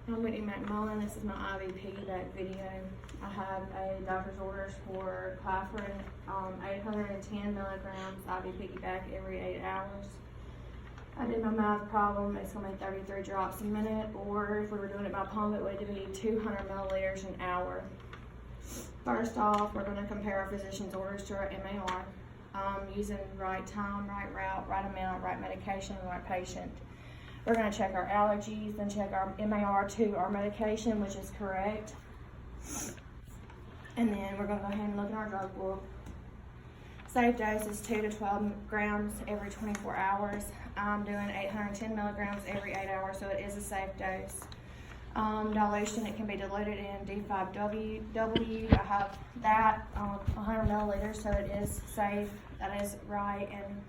I'm Whitney McMullen. This is my Ivpb video. I have a doctor's orders for Claflin, 810 milligrams Ivpb every 8 hours. I did my math problem. It's going to be 33 drops a minute, or if we were doing it by pump, it would be 200 milliliters an hour. First off, we're going to compare our physician's orders to our MAR, using right time, right route, right amount, right medication, right patient. We're going to check our allergies, then check our MAR to our medication, which is correct. And then we're going to go ahead and look at our drug book. Safe dose is 2 to 12 grams every 24 hours. I'm doing 810 milligrams every 8 hours, so it is a safe dose. Dilution, it can be diluted in D5W. I have that 100 milliliters, so it is safe. That is right, and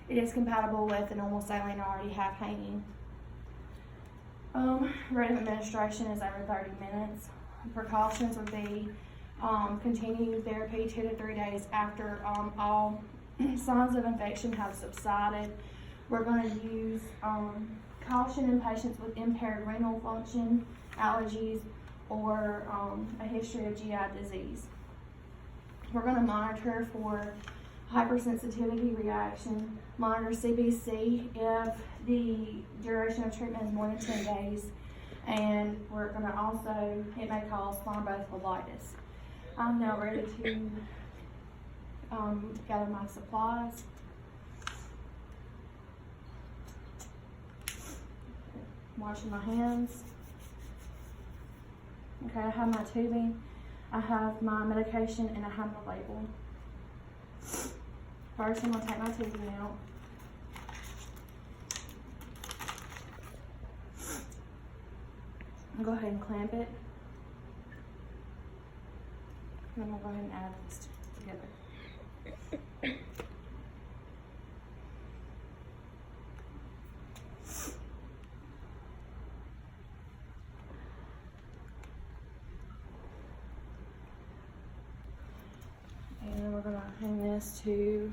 it is compatible with the normal saline I already have hanging. Rate of administration is every 30 minutes. Precautions would be continue therapy 2 to 3 days after all signs of infection have subsided. We're going to use caution in patients with impaired renal function, allergies, or a history of GI disease. We're going to monitor for hypersensitivity reaction, monitor CBC if the duration of treatment is more than 10 days, and we're going to also, it may cause thrombophlebitis. I'm now ready to gather my supplies. Washing my hands. Okay, I have my tubing, I have my medication, and I have my label. First, I'm going to take my tubing out. I'll go ahead and clamp it. And then we'll go ahead and add this together. And we're going to hang this to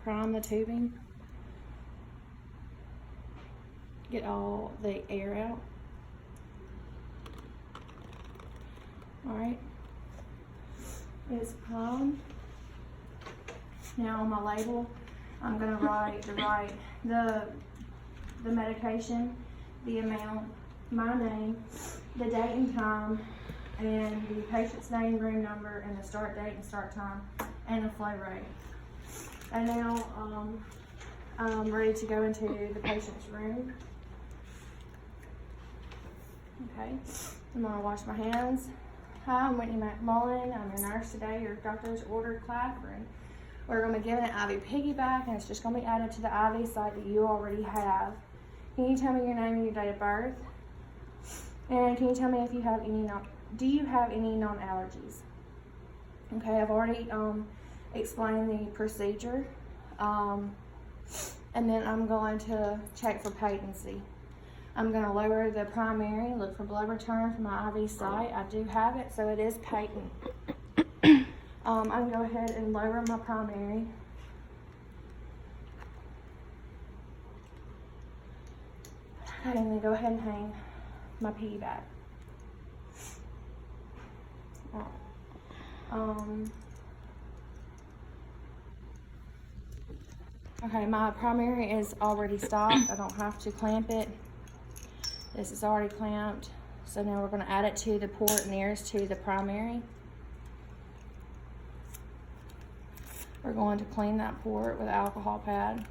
prime the tubing. Get all the air out. Alright. It's primed. Now on my label, I'm going to write the medication, the amount, my name, the date and time, and the patient's name, room number, and the start date and start time, and the flow rate. And now I'm ready to go into the patient's room. Okay, I'm going to wash my hands. Hi, I'm Whitney McMullen. I'm your nurse today. Your doctor's ordered Claflin. We're going to be giving an IV piggyback, and it's just going to be added to the IV site that you already have. Can you tell me your name and your date of birth? And can you tell me if you have any do you have any non-allergies? Okay, I've already explained the procedure. And then I'm going to check for patency. I'm going to lower the primary, look for blood return from my IV site. I do have it, so it is patent. I'm going to go ahead and lower my primary. Okay, and then go ahead and hang my piggyback. Okay, my primary is already stopped. I don't have to clamp it. This is already clamped. So now we're going to add it to the port nearest to the primary. We're going to clean that port with an alcohol pad.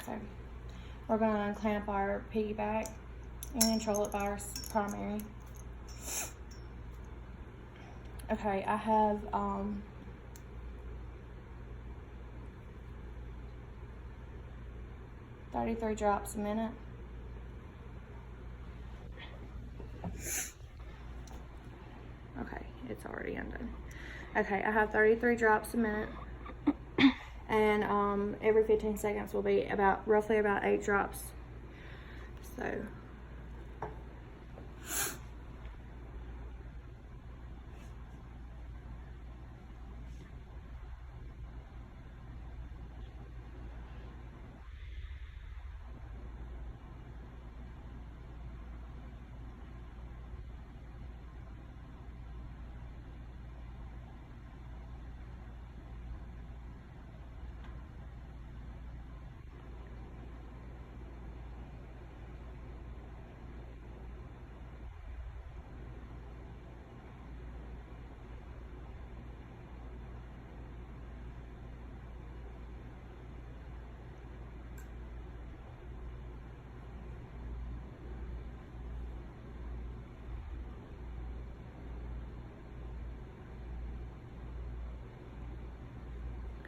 Okay, we're going to unclamp our piggyback and control it by our primary. Okay, I have 33 drops a minute. Okay, it's already undone. Okay, I have 33 drops a minute. And every 15 seconds will be roughly about 8 drops. So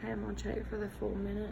Okay, I'm gonna check for the full minute.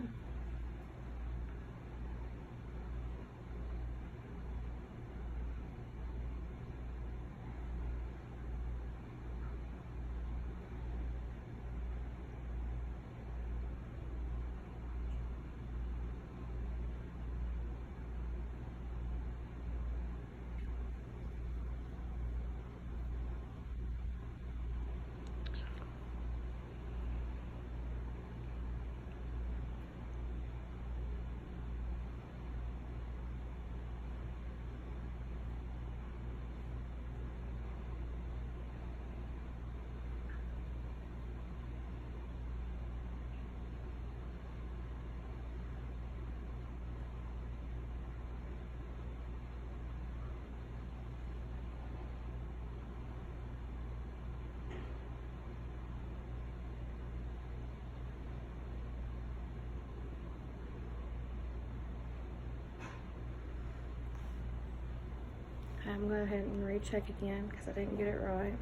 I'm going to go ahead and recheck again because I didn't get it right.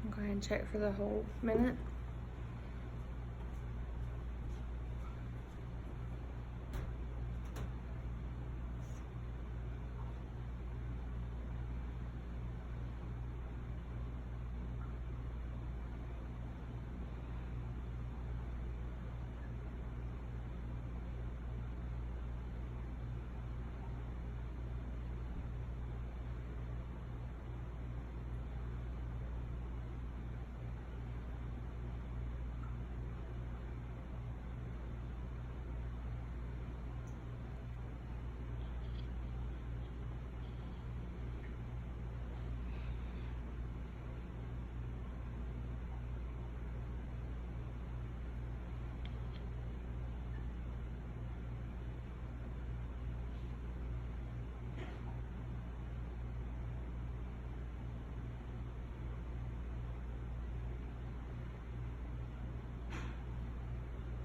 Go ahead and check for the whole minute.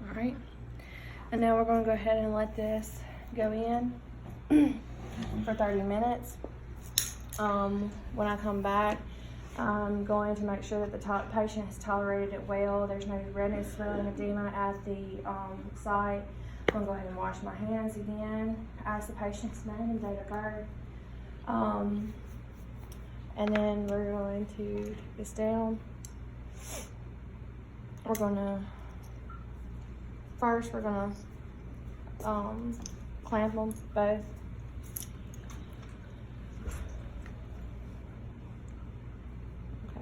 All right, and now we're going to go ahead and let this go in for 30 minutes. When I come back, I'm going to make sure that the patient has tolerated it well. There's no redness, swelling, edema at the site. I'm going to go ahead and wash my hands again, ask the patient's name and date of birth. And then we're going to take this down. We're going to First, we're gonna clamp them both. Okay.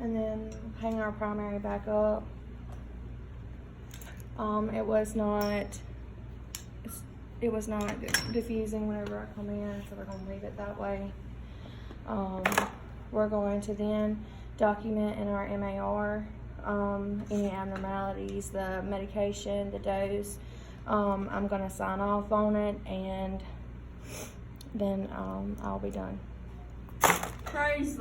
And then hang our primary back up. It was not diffusing whenever I come in, so we're gonna leave it that way. We're going to then document in our MAR any abnormalities, the medication, the dose. I'm going to sign off on it, and then I'll be done. Praise